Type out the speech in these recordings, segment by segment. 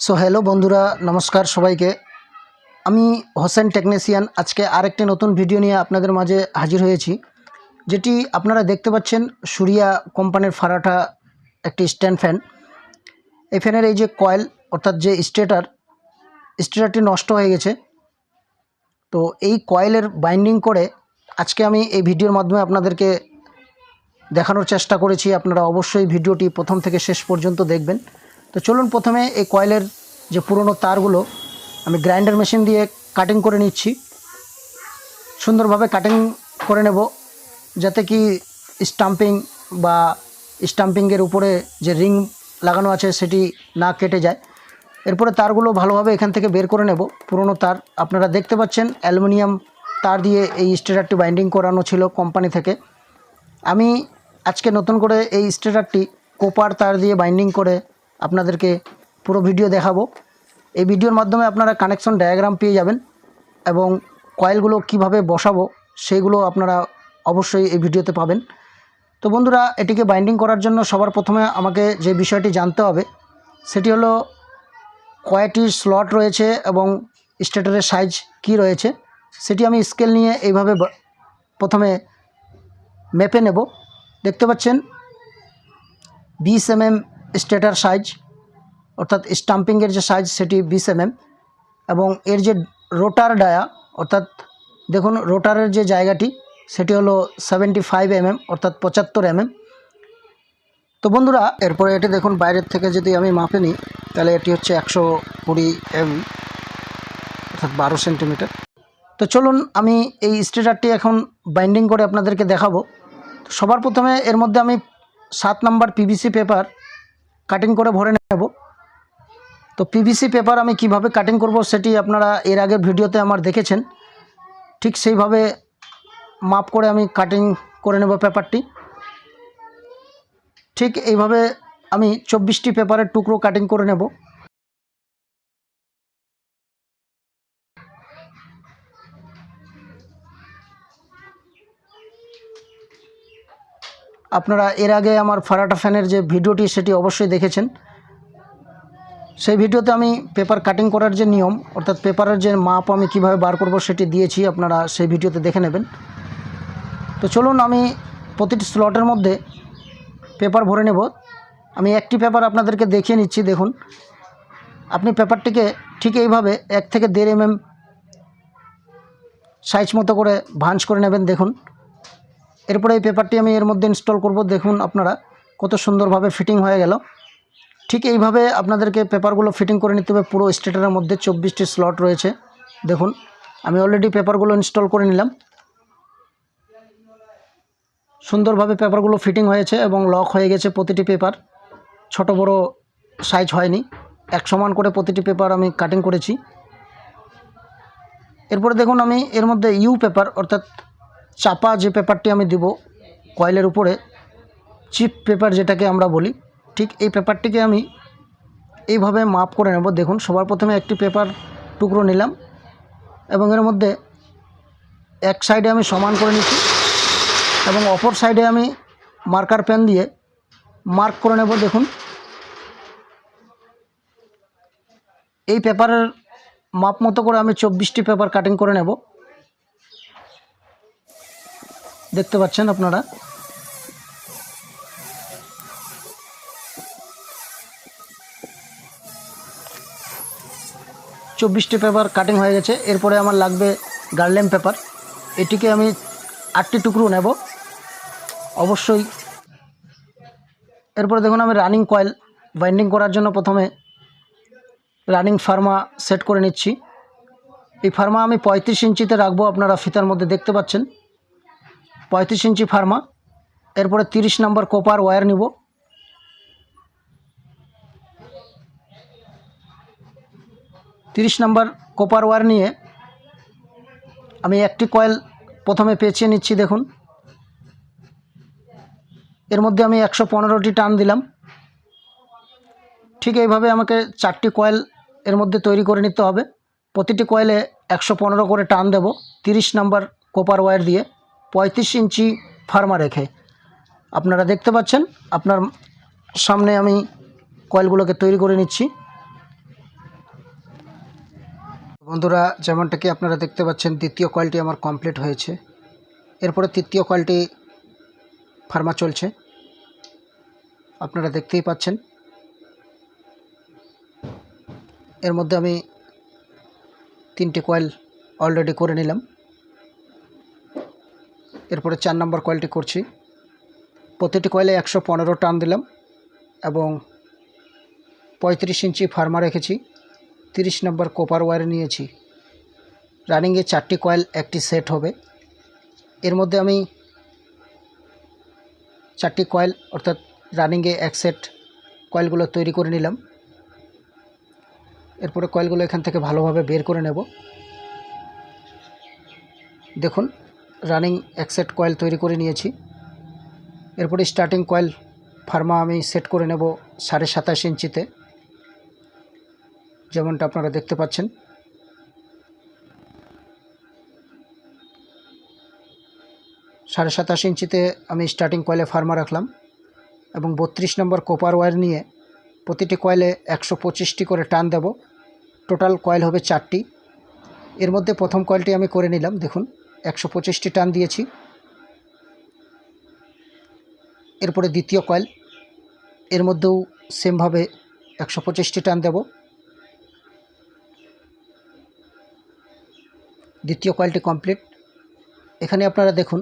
So hello বন্ধুরা, নমস্কার সবাইকে। আমি হোসেন টেকনিশিয়ান আজকে আরেকটি নতুন ভিডিও নিয়ে আপনাদের মাঝে হাজির হয়েছি, যেটি আপনারা দেখতে পাচ্ছেন সুরিয়া কোম্পানির ফারাটা একটি স্ট্যান্ড ফ্যান। এই ফ্যানের এই যে কয়েল অর্থাৎ যে স্টেটারটি নষ্ট হয়ে গেছে। তো এই কয়েলের বাইন্ডিং করে আজকে আমি এই ভিডিওর মাধ্যমে আপনাদেরকে দেখানোর চেষ্টা করেছি। আপনারা অবশ্যই ভিডিওটি প্রথম থেকে শেষ পর্যন্ত দেখবেন। তো চলুন প্রথমে এই কয়েলের যে পুরনো তারগুলো আমি গ্রাইন্ডার মেশিন দিয়ে কাটিং করে নিচ্ছি। সুন্দরভাবে কাটিং করে নেব যাতে কি স্টাম্পিংয়ের উপরে যে রিং লাগানো আছে সেটি না কেটে যায়। এরপরে তারগুলো ভালোভাবে এখান থেকে বের করে নেব। পুরনো তার আপনারা দেখতে পাচ্ছেন অ্যালুমিনিয়াম তার দিয়ে এই স্টেটারটি বাইন্ডিং করানো ছিল কোম্পানি থেকে। আমি আজকে নতুন করে এই স্টেটারটি কোপার তার দিয়ে বাইন্ডিং করে আপনাদেরকে পুরো ভিডিও দেখাবো। এই ভিডিওর মাধ্যমে আপনারা কানেকশন ডায়াগ্রাম পেয়ে যাবেন এবং কয়েলগুলো কিভাবে বসাবো সেইগুলো আপনারা অবশ্যই এই ভিডিওতে পাবেন। তো বন্ধুরা, এটিকে বাইন্ডিং করার জন্য সবার প্রথমে আমাকে যে বিষয়টি জানতে হবে সেটি হলো কয়টি স্লট রয়েছে এবং স্টেটারের সাইজ কি রয়েছে। সেটি আমি স্কেল নিয়ে এইভাবে প্রথমে মেপে নেব। দেখতে পাচ্ছেন 20 mm স্টেটার সাইজ, অর্থাৎ স্টাম্পিংয়ের যে সাইজ সেটি 20 mm এবং এর যে রোটার ডায়া অর্থাৎ দেখুন রোটারের যে জায়গাটি সেটি হলো 75 mm অর্থাৎ 75 mm। তো বন্ধুরা, এরপরে এটি দেখুন বাইরের থেকে যদি আমি মাপে নিই তাহলে এটি হচ্ছে 120 mm অর্থাৎ 12 সেন্টিমিটার। তো চলুন আমি এই স্টেটারটি এখন বাইন্ডিং করে আপনাদেরকে দেখাবো। সবার প্রথমে এর মধ্যে আমি 7 নম্বর পিভিসি পেপার কাটিং করে ভরে নেব। তো পিভিসি পেপার আমি কিভাবে কাটিং করব সেটি আপনারা এর আগের ভিডিওতে আমার দেখেছেন। ঠিক সেইভাবে মাপ করে আমি কাটিং করে নেব পেপারটি। ঠিক এইভাবে আমি 24টি পেপারের টুকরো কাটিং করে নেব। আপনারা এর আগে আমার ফারাটা ফ্যানের যে ভিডিওটি সেটি অবশ্যই দেখেছেন। সেই ভিডিওতে আমি পেপার কাটিং করার যে নিয়ম অর্থাৎ পেপারের যে মাপ আমি কিভাবে বার করব সেটি দিয়েছি, আপনারা সেই ভিডিওতে দেখে নেবেন। তো চলুন আমি প্রতিটি স্লটের মধ্যে পেপার ভরে নেব। আমি একটি পেপার আপনাদেরকে দেখিয়ে নিচ্ছি। দেখুন, আপনি পেপারটিকে ঠিক এইভাবে 1 থেকে 1.5 mm সাইজ মতো করে ভাঁজ করে নেবেন। দেখুন, এরপরে এই পেপারটি আমি এর মধ্যে ইনস্টল করব। দেখুন আপনারা কত সুন্দরভাবে ফিটিং হয়ে গেল। ঠিক এইভাবে আপনাদেরকে পেপারগুলো ফিটিং করে নিতে হবে। পুরো স্টেটারের মধ্যে 24টি স্লট রয়েছে। দেখুন, আমি অলরেডি পেপারগুলো ইনস্টল করে নিলাম। সুন্দরভাবে পেপারগুলো ফিটিং হয়েছে এবং লক হয়ে গেছে। প্রতিটি পেপার ছোট বড় সাইজ হয়নি, এক সমান করে প্রতিটি পেপার আমি কাটিং করেছি। এরপরে দেখুন আমি এর মধ্যে ইউ পেপার অর্থাৎ চাপা যে পেপারটি আমি দিব কয়েলের উপরে, চিপ পেপার যেটাকে আমরা বলি, ঠিক এই পেপারটিকে আমি এইভাবে মাপ করে নেব। দেখুন, সবার প্রথমে একটি পেপার টুকরো নিলাম এবং এর মধ্যে এক সাইডে আমি সমান করে নিচ্ছি এবং অপর সাইডে আমি মার্কার পেন দিয়ে মার্ক করে নেব। দেখুন, এই পেপারের মাপ মতো করে আমি 24টি পেপার কাটিং করে নেব। দেখতে পাচ্ছেন আপনারা। চব্বিশটি পেপার কাটিং হয়ে গেছে। এরপরে আমার লাগবে গার্লেম পেপার। এটিকে আমি 8টি টুকরো নেব অবশ্যই। এরপরে দেখুন আমি রানিং কয়েল বাইন্ডিং করার জন্য প্রথমে রানিং ফার্মা সেট করে নিচ্ছি। এই ফার্মা আমি 35 ইঞ্চিতে রাখবো। আপনারা ফিতার মধ্যে দেখতে পাচ্ছেন 35 ইঞ্চি ফার্মা। এরপরে 30 নম্বর কপার ওয়্যার নিব। 30 নম্বর কপার ওয়্যার নিয়ে আমি একটি কয়েল প্রথমে পেঁচিয়ে নিচ্ছি। দেখুন, এর মধ্যে আমি 115টি টান দিলাম। ঠিক এইভাবে আমাকে 4টি কয়েল এর মধ্যে তৈরি করে নিতে হবে। প্রতিটি কয়েলে 115 করে টান দেব 30 নম্বর কপার ওয়্যার দিয়ে 35 ইঞ্চি ফার্মা রেখে। আপনারা দেখতে পাচ্ছেন আপনার সামনে আমি কয়েলগুলোকে তৈরি করে নিচ্ছি। বন্ধুরা, যেমনটা কি আপনারা দেখতে পাচ্ছেন, দ্বিতীয় কয়েলটি আমার কমপ্লিট হয়েছে। এরপরে তৃতীয় কয়েলটি ফার্মা চলছে, আপনারা দেখতেই পাচ্ছেন। এর মধ্যে আমি 3টে কয়েল অলরেডি করে নিলাম। এরপরে 4 নম্বর কয়েলটি করছি। প্রতিটি কয়েলে 115 টান দিলাম এবং 35 ইঞ্চি ফার্মা রেখেছি। 30 নম্বর কপার ওয়্যার নিয়েছি। রানিংয়ে 4টি কয়েল একটি সেট হবে। এর মধ্যে আমি 4টি কয়েল অর্থাৎ রানিংয়ে এক সেট কয়েলগুলো তৈরি করে নিলাম। এরপরে কয়েলগুলো এখান থেকে ভালোভাবে বের করে নেব। দেখুন, রানিং এক সেট কয়েল তৈরি করে নিয়েছি। এরপরে স্টার্টিং কয়েল ফার্মা আমি সেট করে নেব 27.5 ইঞ্চিতে, যেমনটা আপনারা দেখতে পাচ্ছেন। সাড়ে 27 ইঞ্চিতে আমি স্টার্টিং কয়েলে ফার্মা রাখলাম এবং 32 নম্বর কপার ওয়্যার নিয়ে প্রতিটি কয়েলে 125টি করে টান দেব। টোটাল কয়েল হবে 4টি। এর মধ্যে প্রথম কয়েলটি আমি করে নিলাম। দেখুন, 125টি টান দিয়েছি। এরপরে দ্বিতীয় কয়েল, এর মধ্যেও সেমভাবে 125টি টান দেব। দ্বিতীয় কয়েলটি কমপ্লিট। এখানে আপনারা দেখুন,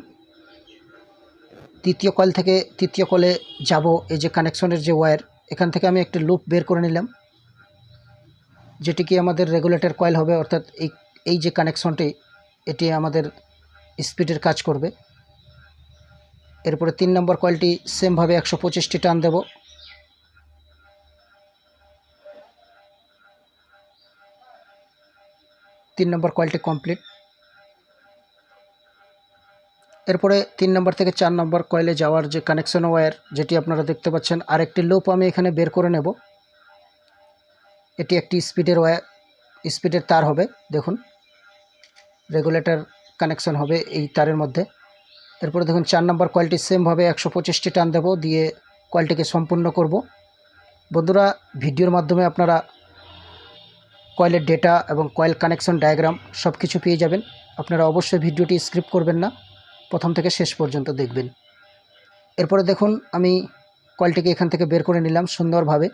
দ্বিতীয় কয়েল থেকে তৃতীয় কয়েলে যাব, এই যে কানেকশনের যে ওয়্যার, এখান থেকে আমি একটি লুপ বের করে নিলাম, যেটি কি আমাদের রেগুলেটর কয়েল হবে। অর্থাৎ এই যে কানেকশনটি, এটি আমাদের স্পিডের কাজ করবে। এরপরে 3 নম্বর কয়েলটি সেমভাবে 125টি টান দেব। তিন নম্বর কয়েলটি কমপ্লিট। এরপরে 3 নম্বর থেকে 4 নম্বর কয়েলে যাওয়ার যে কানেকশন ওয়্যার, যেটি আপনারা দেখতে পাচ্ছেন, আরেকটি লুপ আমি এখানে বের করে নেব। এটি একটি স্পিডের তার হবে। দেখুন, রেগুলেটর কানেকশন হবে এই তারের মধ্যে। এরপরে দেখুন, 4 নম্বর কয়েলটি সেমভাবে 125টি টান দেব, দিয়ে কয়েলটিকে সম্পূর্ণ করব। বন্ধুরা, ভিডিওর মাধ্যমে আপনারা কয়েলের ডেটা এবং কয়েল কানেকশন ডায়াগ্রাম সব কিছু পেয়ে যাবেন। আপনারা অবশ্যই ভিডিওটি স্কিপ করবেন না, প্রথম থেকে শেষ পর্যন্ত দেখবেন। এরপরে দেখুন, আমি কয়েলটিকে এখান থেকে বের করে নিলাম সুন্দরভাবে।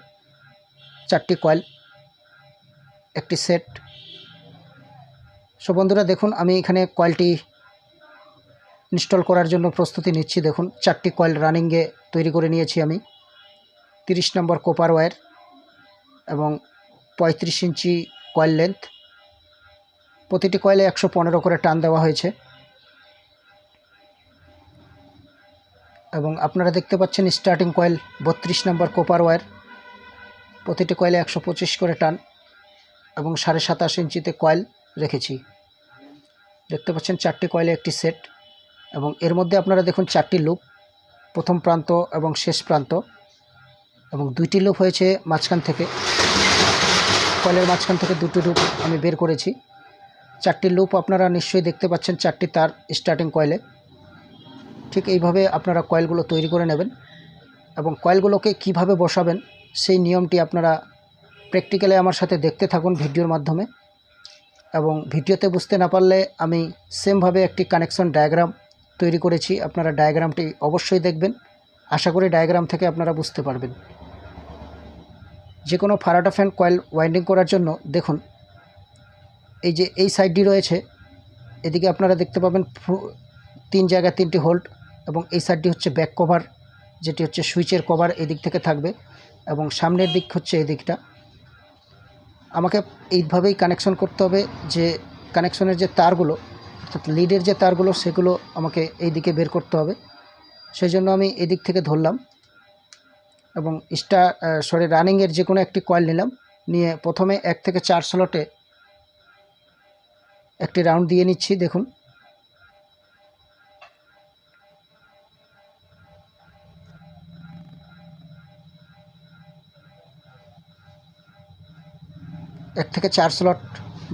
4টি কয়েল একটি সেট। সো বন্ধুরা, দেখুন, আমি এখানে কয়েলটি ইনস্টল করার জন্য প্রস্তুতি নিচ্ছি। দেখুন, 4টি কয়েল রানিংয়ে তৈরি করে নিয়েছি আমি। 30 নম্বর কপার ওয়্যার এবং 35 ইঞ্চি কয়েল লেন্থ। প্রতিটি কয়েলে 115 করে টান দেওয়া হয়েছে এবং আপনারা দেখতে পাচ্ছেন স্টার্টিং কয়েল 32 নম্বর কপার ওয়্যার। প্রতিটি কয়েলে 125 করে টান এবং 27.5 ইঞ্চিতে কয়েল রেখেছি। দেখতে পাচ্ছেন 4টি কয়েলে একটি সেট এবং এর মধ্যে আপনারা দেখুন 4টি লুপ, প্রথম প্রান্ত এবং শেষ প্রান্ত, এবং 2টি লুপ হয়েছে মাঝখান থেকে। কয়েলের মাঝখান থেকে 2টি লুপ আমি বের করেছি। 4টি লুপ আপনারা নিশ্চয়ই দেখতে পাচ্ছেন, 4টি তার স্টার্টিং কয়েলে। ঠিক এইভাবে আপনারা কয়েলগুলো তৈরি করে নেবেন এবং কয়েলগুলোকে কিভাবে বসাবেন সেই নিয়মটি আপনারা প্র্যাকটিক্যালি আমার সাথে দেখতে থাকুন ভিডিওর মাধ্যমে। এবং ভিডিওতে বুঝতে না পারলে আমি সেমভাবে একটি কানেকশন ডায়াগ্রাম তৈরি করেছি, আপনারা ডায়াগ্রামটি অবশ্যই দেখবেন। আশা করি ডায়াগ্রাম থেকে আপনারা বুঝতে পারবেন। যে কোনো ফারাডা ফ্যান কয়েল ওয়াইন্ডিং করার জন্য দেখুন, এই যে এই সাইডটি রয়েছে, এদিকে আপনারা দেখতে পাবেন 3 জায়গায় 3টি হোল্ড, এবং এই সাইডটি হচ্ছে ব্যাক কভার, যেটি হচ্ছে সুইচের কভার, এদিক থেকে থাকবে এবং সামনের দিক হচ্ছে এই দিকটা। আমাকে এইভাবেই কানেকশন করতে হবে, যে কানেকশনের যে তারগুলো অর্থাৎ লিডের যে তারগুলো, সেগুলো আমাকে এই দিকে বের করতে হবে। সেই জন্য আমি এদিক থেকে ধরলাম এবং রানিংয়ের যে কোনো একটি কয়েল নিলাম, নিয়ে প্রথমে 1 থেকে 4 স্লটে একটি রাউন্ড দিয়ে নিচ্ছি। দেখুন, এক থেকে 4 স্লট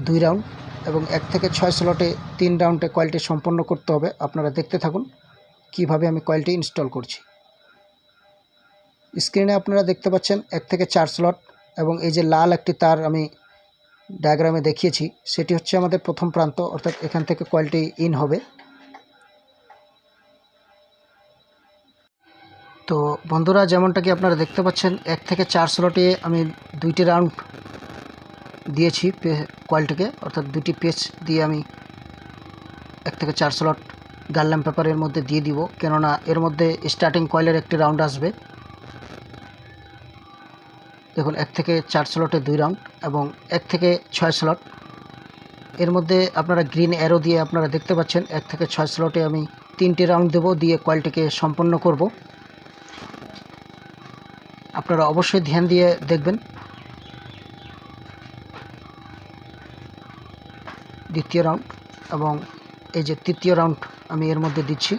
2 রাউন্ড এবং 1 থেকে 6 স্লটে 3 রাউন্ডে কয়েলটি সম্পন্ন করতে হবে। আপনারা দেখতে থাকুন কিভাবে আমি কয়েলটি ইনস্টল করছি। স্ক্রিনে আপনারা দেখতে পাচ্ছেন 1 থেকে 4 স্লট এবং এই যে লাল একটি তার আমি ডায়াগ্রামে দেখিয়েছি সেটি হচ্ছে আমাদের প্রথম প্রান্ত, অর্থাৎ এখান থেকে কয়েলটি ইন হবে। তো বন্ধুরা, যেমনটা কি আপনারা দেখতে পাচ্ছেন 1 থেকে 4 স্লটে আমি 2টি রাউন্ড দিয়েছি কয়েলটিকে, অর্থাৎ 2টি পেচ দিয়ে আমি 1 থেকে 4 স্লট গার্লাম পেপারের মধ্যে দিয়ে দিব, কেননা এর মধ্যে স্টার্টিং কয়েলের একটি রাউন্ড আসবে। দেখুন 1 থেকে 4 স্লটে 2 রাউন্ড এবং 1 থেকে 6 স্লট, এর মধ্যে আপনারা গ্রিন অ্যারো দিয়ে আপনারা দেখতে পাচ্ছেন 1 থেকে 6 স্লটে আমি 3টি রাউন্ড দেব, দিয়ে কয়েলটিকে সম্পন্ন করব। আপনারা অবশ্যই ধ্যান দিয়ে দেখবেন। দ্বিতীয় রাউন্ড এবং এই যে তৃতীয় রাউন্ড আমি এর মধ্যে দিচ্ছি।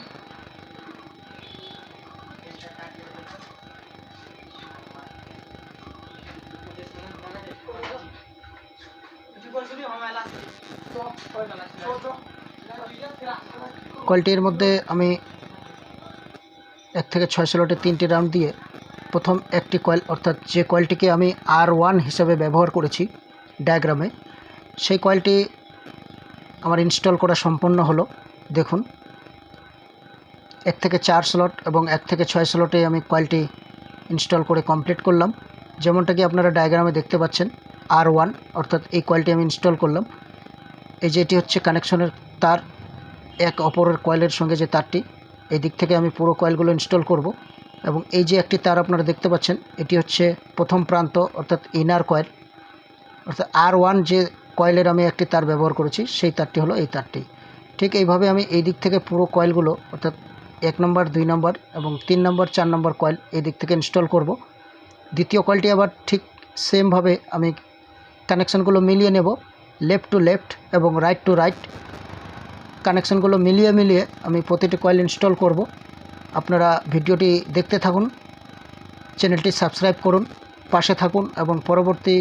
কয়েলটির মধ্যে আমি 1 থেকে 6 স্লটে 3টি রাউন্ড দিয়ে প্রথম একটি কয়েল, অর্থাৎ যে কয়েলটিকে আমি R1 হিসাবে ব্যবহার করেছি ডায়াগ্রামে, সেই কয়েলটি আমার ইনস্টল করা সম্পন্ন হলো। দেখুন 1 থেকে 4 স্লট এবং 1 থেকে 6 স্লটে আমি কয়েলটি ইনস্টল করে কমপ্লিট করলাম। যেমনটা কি আপনারা ডায়াগ্রামে দেখতে পাচ্ছেন R1, অর্থাৎ এই কয়েলটি আমি ইনস্টল করলাম। এই যে এটি হচ্ছে কানেকশনের তার, এক অপরের কয়েলের সঙ্গে যে তারটি, এই দিক থেকে আমি পুরো কয়েলগুলো ইনস্টল করব। এবং এই যে একটি তার আপনারা দেখতে পাচ্ছেন, এটি হচ্ছে প্রথম প্রান্ত, অর্থাৎ ইনার কয়েল, অর্থাৎ R1 যে কয়েলের আমি একটি তার ব্যবহার করেছি সেই তারটি হলো এই তারটি। ঠিক এইভাবে আমি এই দিক থেকে পুরো কয়েলগুলো, অর্থাৎ 1 নম্বর 2 নম্বর এবং 3 নম্বর 4 নম্বর কয়েল এই দিক থেকে ইনস্টল করব। দ্বিতীয় কয়েলটি আবার ঠিক সেমভাবে আমি কানেকশানগুলো মিলিয়ে নেব, লেফট টু লেফট এবং রাইট টু রাইট কানেকশানগুলো মিলিয়ে আমি প্রতিটি কয়েল ইনস্টল করব। আপনারা ভিডিওটি দেখতে থাকুন, চ্যানেলটি সাবস্ক্রাইব করুন, পাশে থাকুন এবং পরবর্তী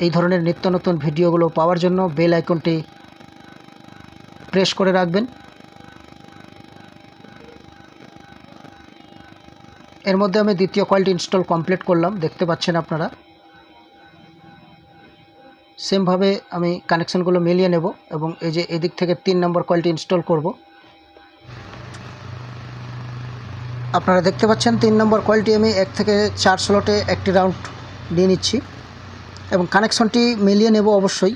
এই ধরনের নিত্য নতুন ভিডিওগুলো পাওয়ার জন্য বেল আইকনটি প্রেস করে রাখবেন। এর মধ্যে আমি দ্বিতীয় কয়েলটি ইনস্টল কমপ্লিট করলাম, দেখতে পাচ্ছেন আপনারা। সেমভাবে আমি কানেকশানগুলো মিলিয়ে নেব এবং এই যে এদিক থেকে 3 নম্বর কয়েলটি ইনস্টল করব। আপনারা দেখতে পাচ্ছেন 3 নম্বর কয়েলটি আমি 1 থেকে 4 স্লটে একটি রাউন্ড নিয়ে নিচ্ছি এবং কানেকশনটি মিলিয়ে নেব অবশ্যই।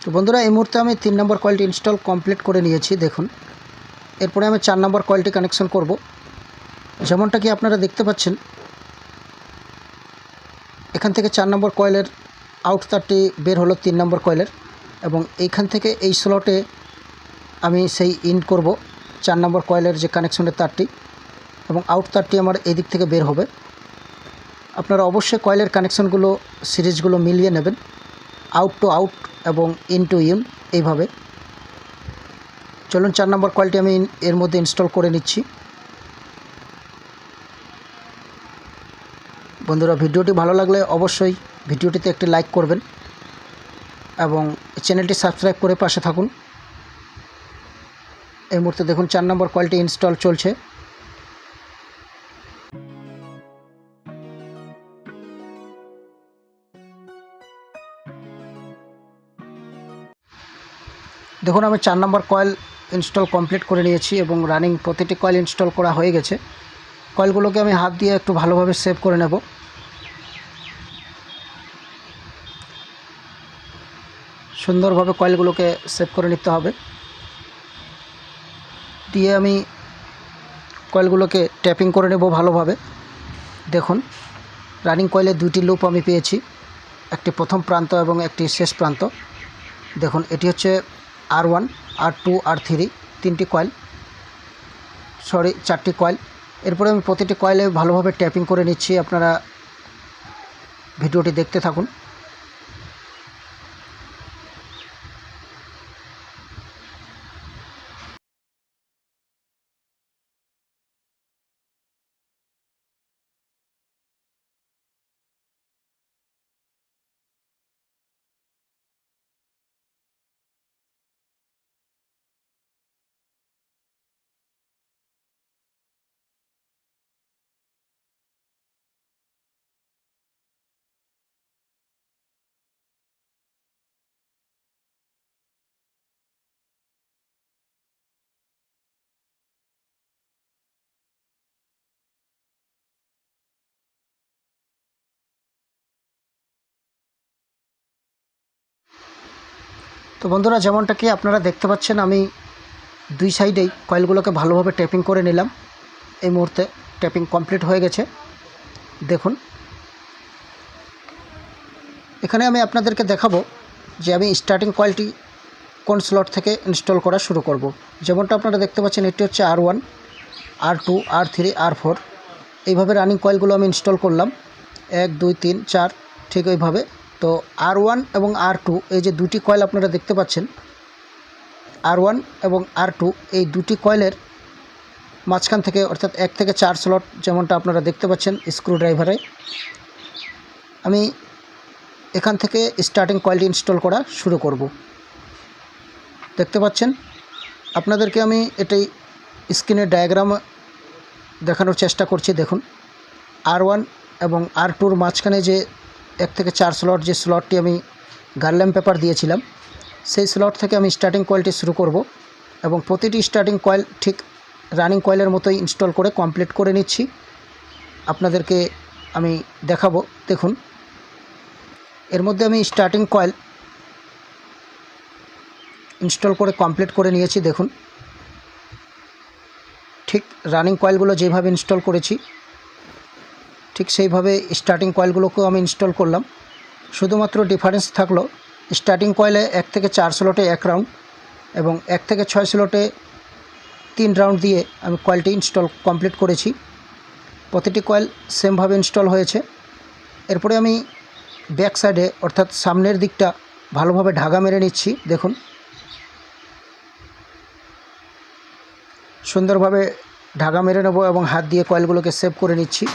তো বন্ধুরা, এই মুহূর্তে আমি 3 নম্বর কয়েলটি ইনস্টল কমপ্লিট করে নিয়েছি। দেখুন এরপরে আমি 4 নম্বর কয়েলটি কানেকশন করব। যেমনটা কি আপনারা দেখতে পাচ্ছেন, এখান থেকে 4 নম্বর কয়েলের আউট তারটি বের হলো 3 নম্বর কয়েলের, এবং এইখান থেকে এই স্লটে আমি সেই ইন করব 4 নম্বর কয়েলের যে কানেকশনের তারটি, এবং আউট তারটি আমার এই দিক থেকে বের হবে। আপনারা অবশ্যই কয়েলের কানেকশনগুলো সিরিজগুলো মিলিয়ে নেবেন, আউট টু আউট এবং ইন টু ইন, এইভাবে। চলুন 4 নম্বর কয়েলটি আমি এর মধ্যে ইনস্টল করে নিচ্ছি। বন্ধুরা, ভিডিওটি ভালো লাগলে অবশ্যই ভিডিওটিতে একটি লাইক করবেন এবং চ্যানেলটি সাবস্ক্রাইব করে পাশে থাকুন। এই মুহূর্তে দেখুন 4 নম্বর কয়েলটি ইনস্টল চলছে। দেখুন আমি 4 নম্বর কয়েল ইনস্টল কমপ্লিট করে নিয়েছি এবং রানিং প্রতিটি কয়েল ইনস্টল করা হয়ে গেছে। কয়েলগুলোকে আমি হাত দিয়ে একটু ভালোভাবে সেভ করে নেব। সুন্দরভাবে কয়েলগুলোকে সেভ করে নিতে হবে। দিয়ে আমি কয়েলগুলোকে ট্যাপিং করে নেব ভালোভাবে। দেখুন রানিং কয়েলে 2টি লুপ আমি পেয়েছি, একটি প্রথম প্রান্ত এবং একটি শেষ প্রান্ত। দেখুন এটি হচ্ছে R1, R2, R3, 3টি কয়েল, 4টি কয়েল। এরপরে আমি প্রতিটি কয়েলে ভালোভাবে ট্যাপিং করে নিচ্ছি। আপনারা ভিডিওটি দেখতে থাকুন। বন্ধুরা, যেমনটা কি আপনারা দেখতে পাচ্ছেন, আমি দুই সাইডেই কয়েলগুলোকে ভালোভাবে ট্যাপিং করে নিলাম। এই মুহূর্তে ট্যাপিং কমপ্লিট হয়ে গেছে। দেখুন, এখানে আমি আপনাদেরকে দেখাবো যে আমি স্টার্টিং কয়েলটি কোন স্লট থেকে ইনস্টল করা শুরু করব। যেমনটা আপনারা দেখতে পাচ্ছেন, এটি হচ্ছে R1, R2, R3, R4। এইভাবে রানিং কয়েলগুলো আমি ইনস্টল করলাম, 1 2 3 4, ঠিক ওইভাবে। তো R1 এবং R2 এই যে দুটি কয়েল আপনারা দেখতে পাচ্ছেন, R1 এবং R2 এই দুটি কয়েলের মাঝখান থেকে, অর্থাৎ 1 থেকে 4 স্লট, যেমনটা আপনারা দেখতে পাচ্ছেন স্ক্রু ড্রাইভারে, আমি এখান থেকে স্টার্টিং কয়েলটি ইনস্টল করা শুরু করব। দেখতে পাচ্ছেন, আপনাদেরকে আমি এটাই স্ক্রিনের ডায়াগ্রাম দেখানোর চেষ্টা করছি। দেখুন, R1 এবং R2-র মাঝখানে যে 1 থেকে 4 স্লট, যে স্লটটি আমি গার্ল্যাম্প পেপার দিয়েছিলাম, সেই স্লট থেকে আমি স্টার্টিং কয়েলটি শুরু করব এবং প্রতিটি স্টার্টিং কয়েল ঠিক রানিং কয়েলের মতোই ইনস্টল করে কমপ্লিট করে নিচ্ছি। আপনাদেরকে আমি দেখাবো। দেখুন, এর মধ্যে আমি স্টার্টিং কয়েল ইনস্টল করে কমপ্লিট করে নিয়েছি। দেখুন, ঠিক রানিং কয়েলগুলো যেভাবে ইনস্টল করেছি, ঠিক সেইভাবে স্টার্টিং কয়েলগুলোকেও আমি ইনস্টল করলাম। শুধুমাত্র ডিফারেন্স থাকলো, স্টার্টিং কয়েলে 1 থেকে 4 স্লটে 1 রাউন্ড এবং 1 থেকে 6 স্লটে 3 রাউন্ড দিয়ে আমি কয়েলটি ইনস্টল কমপ্লিট করেছি। প্রতিটি কয়েল সেমভাবে ইনস্টল হয়েছে। এরপরে আমি ব্যাক সাইডে, অর্থাৎ সামনের দিকটা ভালোভাবে ঢাকা মেরে নিচ্ছি। দেখুন, সুন্দরভাবে ঢাকা মেরে নেব এবং হাত দিয়ে কয়েলগুলোকে সেভ করে নিচ্ছি।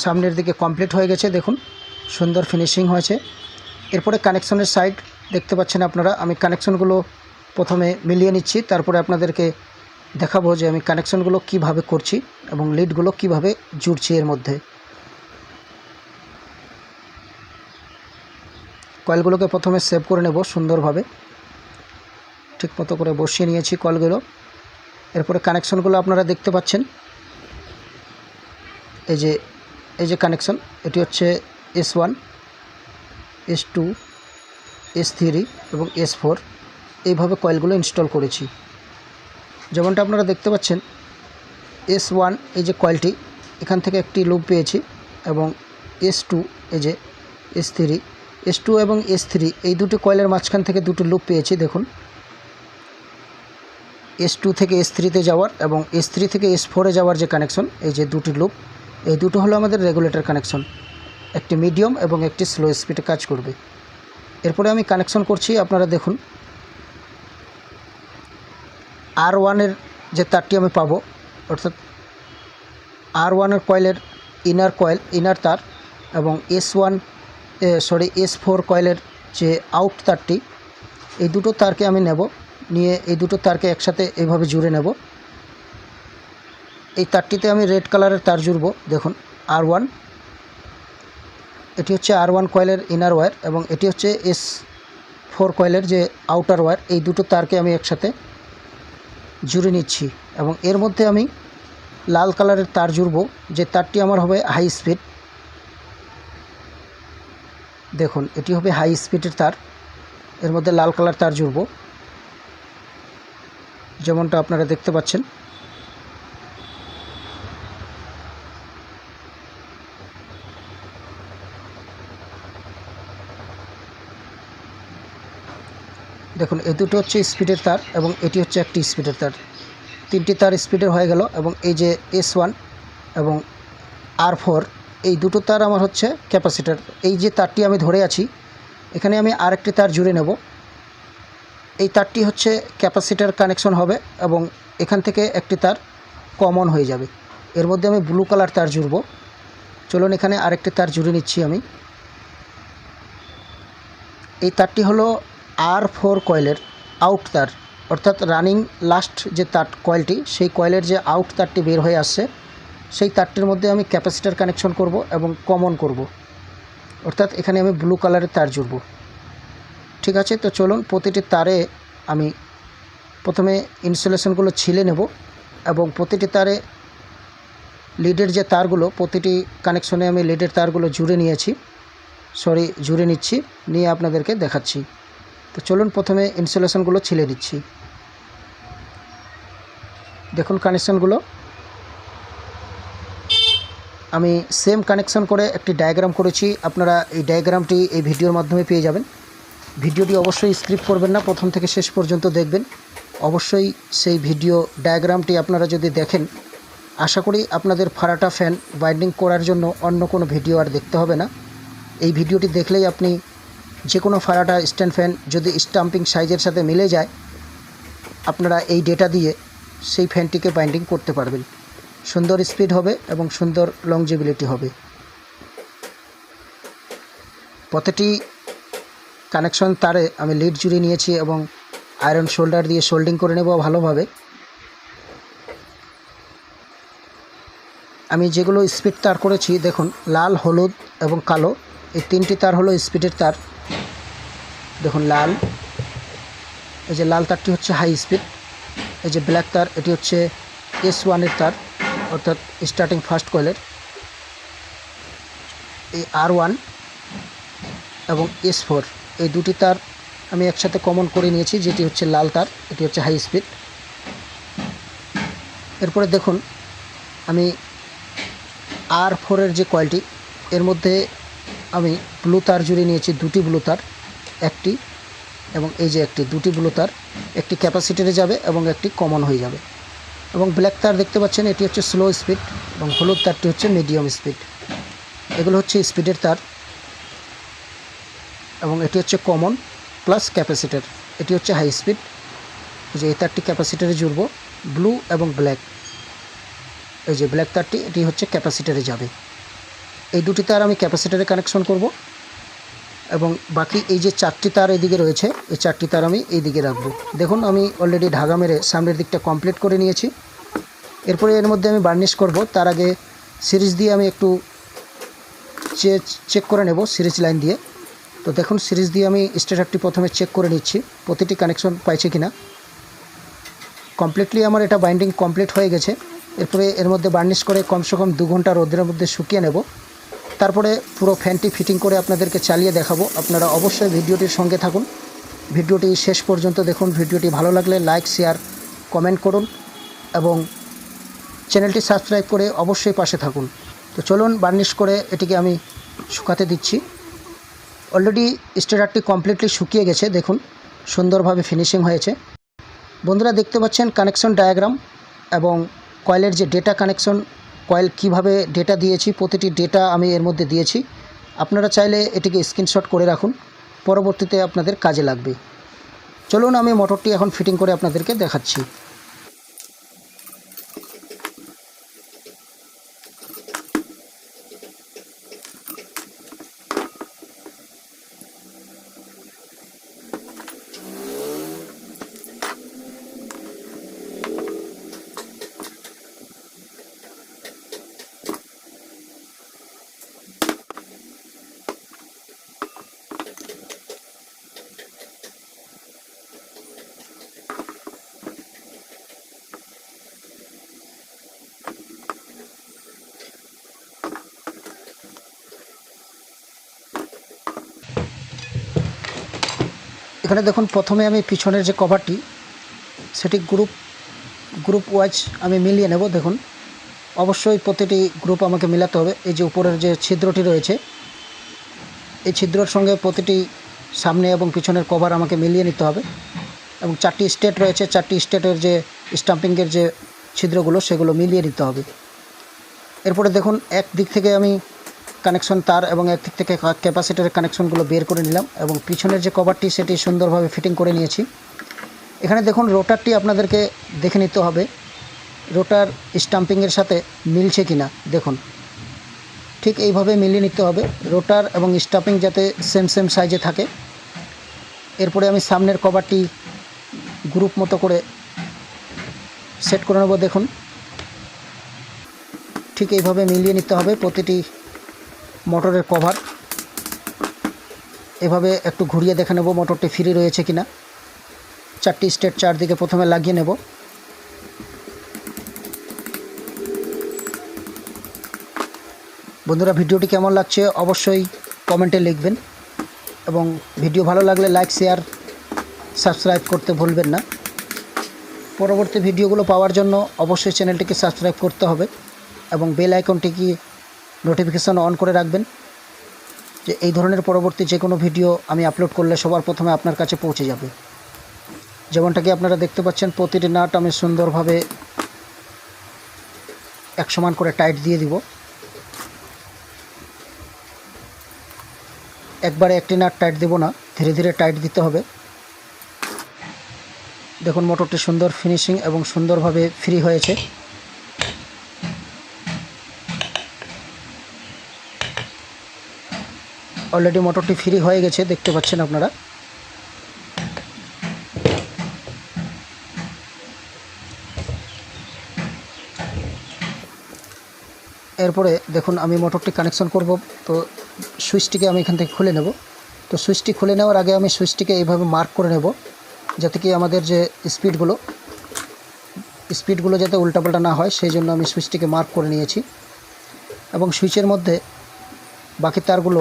সামনের দিকে কমপ্লিট হয়ে গেছে। দেখুন, সুন্দর ফিনিশিং হয়েছে। এরপরে কানেকশনের সাইড দেখতে পাচ্ছেন আপনারা, আমি কানেকশনগুলো প্রথমে মিলিয়ে নিচ্ছি, তারপরে আপনাদেরকে দেখাবো যে আমি কানেকশনগুলো কিভাবে করছি এবং লিডগুলো কিভাবে জুড়ছি। এর মধ্যে কয়েলগুলোকে প্রথমে সেভ করে নেব সুন্দরভাবে, ঠিক মতো করে বসিয়ে নিয়েছি কয়েলগুলো। এরপরে কানেকশনগুলো আপনারা দেখতে পাচ্ছেন, এই যে কানেকশন, এটি হচ্ছে S1, S2, S3 এবং S4। এইভাবে কয়েলগুলো ইনস্টল করেছি। যেমনটা আপনারা দেখতে পাচ্ছেন, S1 এই যে কয়েলটি, এখান থেকে একটি লুপ পেয়েছি এবং S2, এই যে S2 এবং S3 এই দুটি কয়েলের মাঝখান থেকে দুটি লুপ পেয়েছি। দেখুন, S2 থেকে S3-তে যাওয়ার এবং S3 থেকে S4-এ যাওয়ার যে কানেকশন, এই যে দুটি লুপ, এই দুটো হলো আমাদের রেগুলেটর কানেকশন। একটি মিডিয়াম এবং একটি স্লো স্পিডে কাজ করবে। এরপরে আমি কানেকশন করছি, আপনারা দেখুন। R1-এর যে তারটি আমি পাবো, অর্থাৎ R1-এর কয়েলের ইনার তার এবং S4 কয়েলের যে আউট তারটি, এই দুটো তারকে আমি নিয়ে এই দুটো তারকে একসাথে এইভাবে জুড়ে নেব। এই তারটিতে আমি রেড কালারের তার জুড়ব। দেখুন, R1, এটি হচ্ছে R1 কয়েলের ইনার ওয়্যার এবং এটি হচ্ছে S4 কয়েলের যে আউটার ওয়্যার। এই দুটো তারকে আমি একসাথে জুড়ে নিচ্ছি এবং এর মধ্যে আমি লাল কালারের তার জুড়ব, যে তারটি আমার হবে হাই স্পিড। দেখুন, এটি হবে হাই স্পিডের তার, এর মধ্যে লাল কালার তার জুড়ব, যেমনটা আপনারা দেখতে পাচ্ছেন। দেখুন, এই দুটো হচ্ছে স্পিডের তার এবং এটি হচ্ছে একটি স্পিডের তার। 3টি তার স্পিডের হয়ে গেল এবং এই যে S1 এবং R4 এই দুটো তার আমার হচ্ছে ক্যাপাসিটার। এই যে তারটি আমি ধরে আছি, এখানে আমি আরেকটি তার জুড়ে নেব। এই তারটি হচ্ছে ক্যাপাসিটার কানেকশন হবে এবং এখান থেকে একটি তার কমন হয়ে যাবে। এর মধ্যে আমি ব্লু কালার তার জুড়ব। চলুন, এখানে আরেকটি তার জুড়ে নিচ্ছি আমি। এই তারটি হলো R4 কয়েলের আউট তার, অর্থাৎ রানিং লাস্ট যে তার কয়েলটি, সেই কয়েলের যে আউট তারটি বের হয়ে আসছে, সেই তারটির মধ্যে আমি ক্যাপাসিটার কানেকশন করব এবং কমন করব, অর্থাৎ এখানে আমি ব্লু কালারের তার জুড়ব। ঠিক আছে, তো চলুন প্রতিটি তারে আমি প্রথমে ইনসুলেশনগুলো ছিলে নেব এবং প্রতিটি তারে লিডের যে তারগুলো, প্রতিটি কানেকশনে আমি লিডের তারগুলো জুড়ে নিয়েছি। জুড়ে নিচ্ছি, নিয়ে আপনাদেরকে দেখাচ্ছি। তো চলুন প্রথমে ইনসুলেশনগুলো ছিলে দিচ্ছি। দেখুন কানেকশানগুলো আমি সেম কানেকশান করে একটি ডায়াগ্রাম করেছি। আপনারা এই ডায়াগ্রামটি এই ভিডিওর মাধ্যমে পেয়ে যাবেন। ভিডিওটি অবশ্যই স্কিপ করবেন না, প্রথম থেকে শেষ পর্যন্ত দেখবেন। অবশ্যই সেই ভিডিও ডায়াগ্রামটি আপনারা যদি দেখেন, আশা করি আপনাদের ফারাটা ফ্যান বাইন্ডিং করার জন্য অন্য কোনো ভিডিও আর দেখতে হবে না। এই ভিডিওটি দেখলেই আপনি যে কোনো ফারাটা স্ট্যান্ড ফ্যান যদি স্টাম্পিং সাইজের সাথে মিলে যায়, আপনারা এই ডেটা দিয়ে সেই ফ্যানটিকে বাইন্ডিং করতে পারবেন। সুন্দর স্পিড হবে এবং সুন্দর লংজিবিলিটি হবে। প্রতিটি কানেকশন তারে আমি লিড জুড়ে নিয়েছি এবং আয়রন শোল্ডার দিয়ে সোল্ডিং করে নেব ভালোভাবে। আমি যেগুলো স্পিড তার করেছি দেখুন, লাল, হলুদ এবং কালো এই তিনটি তার হলো স্পিডের তার। দেখুন লাল, এই যে লাল তারটি হচ্ছে হাই স্পিড। এই যে ব্ল্যাক তার, এটি হচ্ছে S1-এর তার, অর্থাৎ স্টার্টিং ফার্স্ট কয়েলের। এই R1 এবং S4 এই দুটি তার আমি একসাথে কমন করে নিয়েছি, যেটি হচ্ছে লাল তার, এটি হচ্ছে হাই স্পিড। এরপরে দেখুন আমি R4-এর যে কয়েলটি, এর মধ্যে আমি ব্লু তার জুড়ে নিয়েছি, দুটি ব্লু তার, একটি এবং এই যে একটি, দুটি ব্লু তার, একটি ক্যাপাসিটরে যাবে এবং একটি কমন হয়ে যাবে। এবং ব্ল্যাক তার দেখতে পাচ্ছেন, এটি হচ্ছে স্লো স্পিড এবং হলুদ তারটি হচ্ছে মিডিয়াম স্পিড। এগুলো হচ্ছে স্পিডের তার এবং এটি হচ্ছে কমন প্লাস ক্যাপাসিটর, এটি হচ্ছে হাই স্পিড। এই যে এই তারটি ক্যাপাসিটরে জুড়ব, ব্লু এবং ব্ল্যাক। এই যে ব্ল্যাক তারটি, এটি হচ্ছে ক্যাপাসিটরে যাবে। এই দুটি তার আমি ক্যাপাসিটরে কানেকশন করব এবং বাকি এই যে চারটি তার এদিকে রয়েছে, এই চারটি তার আমি এই দিকে রাখবো। দেখুন আমি অলরেডি ঢাকা মেরে সামনের দিকটা কমপ্লিট করে নিয়েছি। এরপরে এর মধ্যে আমি বার্নিশ করব। তার আগে সিরিজ দিয়ে আমি একটু চেক করে নেব, সিরিজ লাইন দিয়ে। তো দেখুন সিরিজ দিয়ে আমি স্টেটারটি প্রথমে চেক করে নিচ্ছি প্রতিটি কানেকশন পাইছে কিনা। কমপ্লিটলি আমার এটা বাইন্ডিং কমপ্লিট হয়ে গেছে। এরপরে এর মধ্যে বার্নিশ করে কমসে কম 2 ঘন্টা রোদের মধ্যে শুকিয়ে নেব। তারপরে পুরো ফ্যানটি ফিটিং করে আপনাদেরকে চালিয়ে দেখাবো। আপনারা অবশ্যই ভিডিওটির সঙ্গে থাকুন, ভিডিওটি শেষ পর্যন্ত দেখুন। ভিডিওটি ভালো লাগলে লাইক, শেয়ার, কমেন্ট করুন এবং চ্যানেলটি সাবস্ক্রাইব করে অবশ্যই পাশে থাকুন। তো চলুন বার্নিশ করে এটিকে আমি শুকাতে দিচ্ছি। অলরেডি স্টেটারটি কমপ্লিটলি শুকিয়ে গেছে, দেখুন সুন্দরভাবে ফিনিশিং হয়েছে। বন্ধুরা দেখতে পাচ্ছেন কানেকশন ডায়াগ্রাম এবং কয়েলের যে ডেটা কানেকশন, কয়েল কিভাবে ডেটা দিয়েছি, প্রতিটি ডেটা আমি এর মধ্যে দিয়েছি। আপনারা চাইলে এটিকে স্ক্রিনশট করে রাখুন, পরবর্তীতে আপনাদের কাজে লাগবে। চলুন আমি মোটরটি এখন ফিটিং করে আপনাদেরকে দেখাচ্ছি। এখানে দেখুন প্রথমে আমি পিছনের যে কভারটি, সেটি গ্রুপ ওয়াইজ আমি মিলিয়ে নেব। দেখুন অবশ্যই প্রতিটি গ্রুপ আমাকে মেলাতে হবে। এই যে উপরের যে ছিদ্রটি রয়েছে, এই ছিদ্রর সঙ্গে প্রতিটি সামনে এবং পিছনের কভার আমাকে মিলিয়ে নিতে হবে। এবং 4টি স্টেট রয়েছে, 4টি স্টেটের যে স্টাম্পিংয়ের যে ছিদ্রগুলো, সেগুলো মিলিয়ে নিতে হবে। এরপরে দেখুন এক দিক থেকে আমি কানেকশন তার এবং এক দিক থেকে ক্যাপাসিটরের কানেকশনগুলো বের করে নিলাম এবং পিছনের যে কভারটি সেটি সুন্দরভাবে ফিটিং করে নিয়েছি। এখানে দেখুন রোটারটি আপনাদেরকে দেখে নিতে হবে, রোটার স্টাম্পিংয়ের সাথে মিলছে কিনা। দেখুন ঠিক এইভাবে মিলিয়ে নিতে হবে, রোটার এবং স্টাম্পিং যাতে সেম সাইজে থাকে। এরপরে আমি সামনের কভারটি গ্রুপ মতো করে সেট করে নেব। দেখুন ঠিক এইভাবে মিলিয়ে নিতে হবে প্রতিটি মোটরের কভার। এভাবে একটু ঘুরিয়ে দেখে নেব মোটরটি ফ্রি রয়েছে কিনা। 4টি স্টেট চারদিকে প্রথমে লাগিয়ে নেব। বন্ধুরা ভিডিওটি কেমন লাগছে অবশ্যই কমেন্টে লিখবেন এবং ভিডিও ভালো লাগলে লাইক শেয়ার সাবস্ক্রাইব করতে ভুলবেন না। পরবর্তী ভিডিওগুলো পাওয়ার জন্য অবশ্যই চ্যানেলটিকে সাবস্ক্রাইব করতে হবে এবং বেল আইকনটি কি নোটিফিকেশন অন করে রাখবেন, যে এই ধরনের পরবর্তী যে কোনো ভিডিও আমি আপলোড করলে সবার প্রথমে আপনার কাছে পৌঁছে যাবে। যেমনটা কি আপনারা দেখতে পাচ্ছেন, প্রতিটি নাট আমি সুন্দরভাবে এক সমান করে টাইট দিয়ে দিব। একবারে একটি নাট টাইট দেব না, ধীরে ধীরে টাইট দিতে হবে। দেখুন মোটরটি সুন্দর ফিনিশিং এবং সুন্দরভাবে ফ্রি হয়েছে। অলরেডি মোটরটি ফ্রি হয়ে গেছে, দেখতে পাচ্ছেন আপনারা। এরপরে দেখুন আমি মোটরটি কানেকশন করব, তো সুইচটিকে আমি এখান থেকে খুলে নেব। তো সুইচটি খুলে নেওয়ার আগে আমি সুইচটিকে এইভাবে মার্ক করে নেব, যাতে কি আমাদের যে স্পিডগুলো যাতে উল্টাপাল্টা না হয়, সেই জন্য আমি সুইচটিকে মার্ক করে নিয়েছি। এবং সুইচের মধ্যে বাকি তারগুলো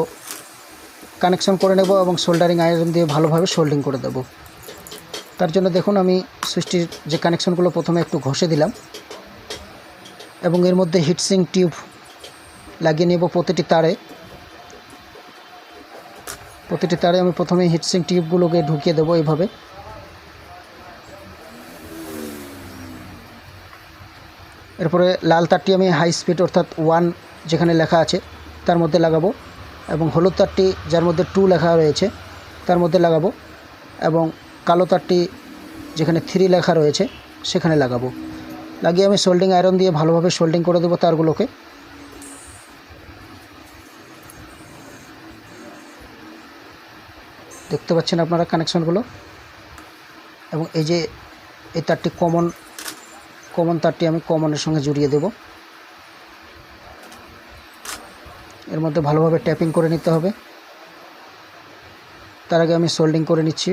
কানেকশন করে নেব এবং সোল্ডারিং আয়রন দিয়ে ভালোভাবে সোল্ডিং করে দেব। তার জন্য দেখুন আমি সুইচটির যে কানেকশনগুলো প্রথমে একটু ঘষে দিলাম এবং এর মধ্যে হিটসিং টিউব লাগিয়ে নেব প্রতিটি তারে আমি প্রথমে হিটসিং টিউবগুলোকে ঢুকিয়ে দেবো এইভাবে। এরপরে লাল তারটি আমি হাই স্পিড অর্থাৎ 1 যেখানে লেখা আছে তার মধ্যে লাগাবো এবং হলুদ তারটি যার মধ্যে 2 লেখা রয়েছে তার মধ্যে লাগাবো এবং কালো তারটি যেখানে 3 লেখা রয়েছে সেখানে লাগাবো। লাগিয়ে আমি সোল্ডিং আয়রন দিয়ে ভালোভাবে সোল্ডিং করে দেবো তারগুলোকে। দেখতে পাচ্ছেন আপনারা কানেকশনগুলো। এবং এই যে এই তারটি কমন তারটি আমি কমনের সঙ্গে জুড়িয়ে দেব। এর মধ্যে ভালোভাবে ট্যাপিং করে নিতে হবে। তার আগে আমি সোল্ডিং করে নিচ্ছি।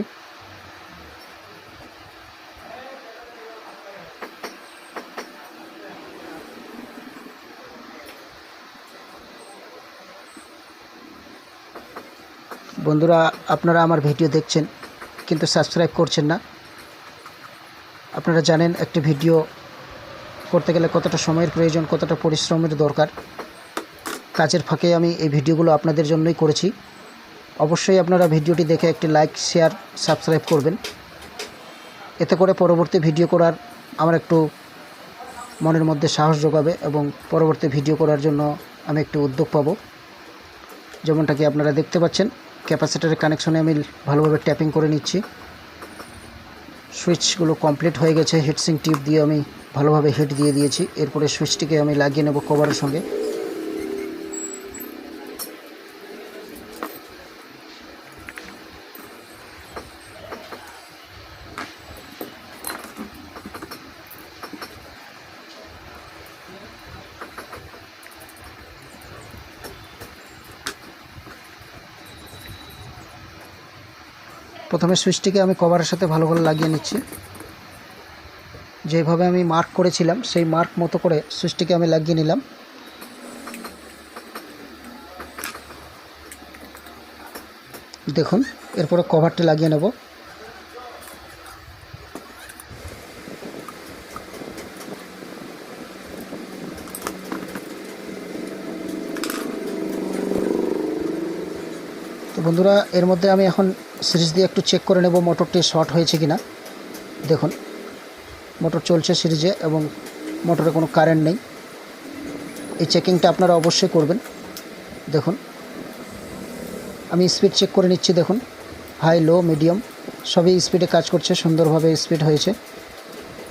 বন্ধুরা, আপনারা আমার ভিডিও দেখছেন কিন্তু সাবস্ক্রাইব করছেন না। আপনারা জানেন একটি ভিডিও করতে গেলে কতটা সময়ের প্রয়োজন, কতটা পরিশ্রমের দরকার। কাজের ফাঁকে আমি এই ভিডিওগুলো আপনাদের জন্যই করেছি। অবশ্যই আপনারা ভিডিওটি দেখে একটি লাইক শেয়ার সাবস্ক্রাইব করবেন। এতে করে পরবর্তী ভিডিও করার আমার একটু মনের মধ্যে সাহস যোগাবে এবং পরবর্তী ভিডিও করার জন্য আমি একটু উদ্যোগ পাবো। যেমনটা কি আপনারা দেখতে পাচ্ছেন, ক্যাপাসিটরের কানেকশনে আমি ভালোভাবে ট্যাপিং করে নিচ্ছি। সুইচগুলো কমপ্লিট হয়ে গেছে। হিটসিং টিউব দিয়ে আমি ভালোভাবে হিট দিয়ে দিয়েছি। এরপরে সুইচটিকে আমি লাগিয়ে নেব কভারের সঙ্গে। প্রথমে সুইচটিকে আমি কভারের সাথে ভালো করে লাগিয়ে নিচ্ছি। যেভাবে আমি মার্ক করেছিলাম সেই মার্ক মতো করে সুইচটিকে আমি লাগিয়ে নিলাম। দেখুন এরপরে কভারটি লাগিয়ে নেব। তো বন্ধুরা, এর মধ্যে আমি এখন সিরিজ দিয়ে একটু চেক করে নেব মোটরটি শর্ট হয়েছে কিনা। দেখুন মোটর চলছে সিরিজে এবং মোটরে কোনো কারেন্ট নেই। এই চেকিংটা আপনারা অবশ্যই করবেন। দেখুন আমি স্পিড চেক করে নিচ্ছি। দেখুন হাই লো মিডিয়াম সবই স্পিডে কাজ করছে, সুন্দরভাবে স্পিড হয়েছে।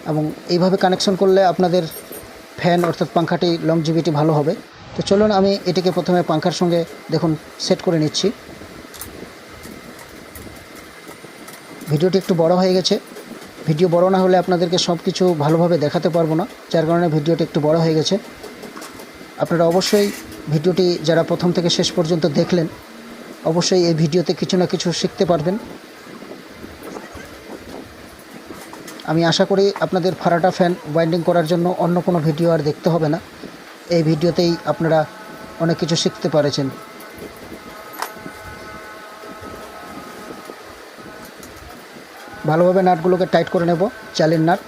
এবং এইভাবে কানেকশন করলে আপনাদের ফ্যান অর্থাৎ পাংখাটি লংজিভিটি ভালো হবে। তো চলুন আমি এটিকে প্রথমে পাংখার সঙ্গে দেখুন সেট করে নিচ্ছি। ভিডিওটি একটু বড় হয়ে গেছে। ভিডিও বড় না হলে আপনাদেরকে সব কিছু ভালোভাবে দেখাতে পারবো না, যার কারণে ভিডিওটি একটু বড় হয়ে গেছে। আপনারা অবশ্যই ভিডিওটি যারা প্রথম থেকে শেষ পর্যন্ত দেখলেন, অবশ্যই এই ভিডিওতে কিছু না কিছু শিখতে পারবেন। আমি আশা করি আপনাদের ফারাটা ফ্যান ওয়াইন্ডিং করার জন্য অন্য কোনো ভিডিও আর দেখতে হবে না। এই ভিডিওতেই আপনারা অনেক কিছু শিখতে পারছেন। ভালোভাবে নাটগুলোকে টাইট করে নেব, চালের নাট।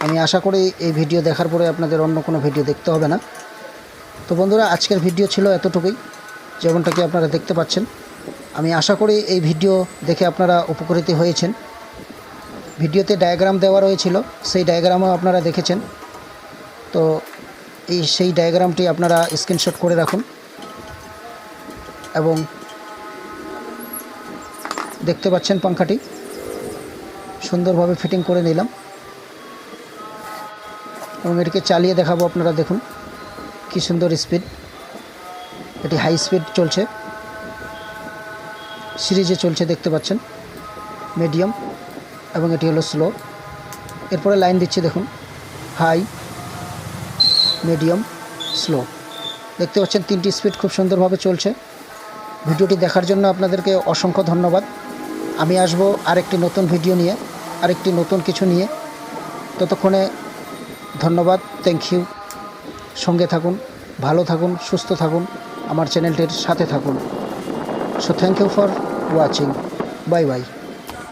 আমি আশা করি এই ভিডিও দেখার পরে আপনাদের অন্য কোনো ভিডিও দেখতে হবে না। তো বন্ধুরা, আজকের ভিডিও ছিল এতটুকুই, যেমনটা কি আপনারা দেখতে পাচ্ছেন। আমি আশা করি এই ভিডিও দেখে আপনারা উপকৃত হয়েছেন। ভিডিওতে ডায়াগ্রাম দেওয়া রয়েছিল, সেই ডায়াগ্রামও আপনারা দেখেছেন। তো সেই ডায়াগ্রামটি আপনারা স্ক্রিনশট করে রাখুন এবং দেখতে পাচ্ছেন পাঙ্খাটি সুন্দরভাবে ফিটিং করে নিলাম এবং এটিকে চালিয়ে দেখাবো। আপনারা দেখুন কি সুন্দর স্পিড, এটি হাই স্পিড চলছে, সিরিজে চলছে দেখতে পাচ্ছেন, মিডিয়াম এবং এটি হলো স্লো। এরপরে লাইন দিচ্ছি দেখুন, হাই, মিডিয়াম, স্লো। দেখতে পাচ্ছেন 3টি স্পিড খুব সুন্দরভাবে চলছে। ভিডিওটি দেখার জন্য আপনাদেরকে অসংখ্য ধন্যবাদ। আমি আসবো আরেকটি নতুন ভিডিও নিয়ে, আরেকটি নতুন কিছু নিয়ে। ততক্ষণে ধন্যবাদ, থ্যাংক ইউ। সঙ্গে থাকুন, ভালো থাকুন, সুস্থ থাকুন, আমার চ্যানেলটির সাথে থাকুন। So thank you for watching, bye by.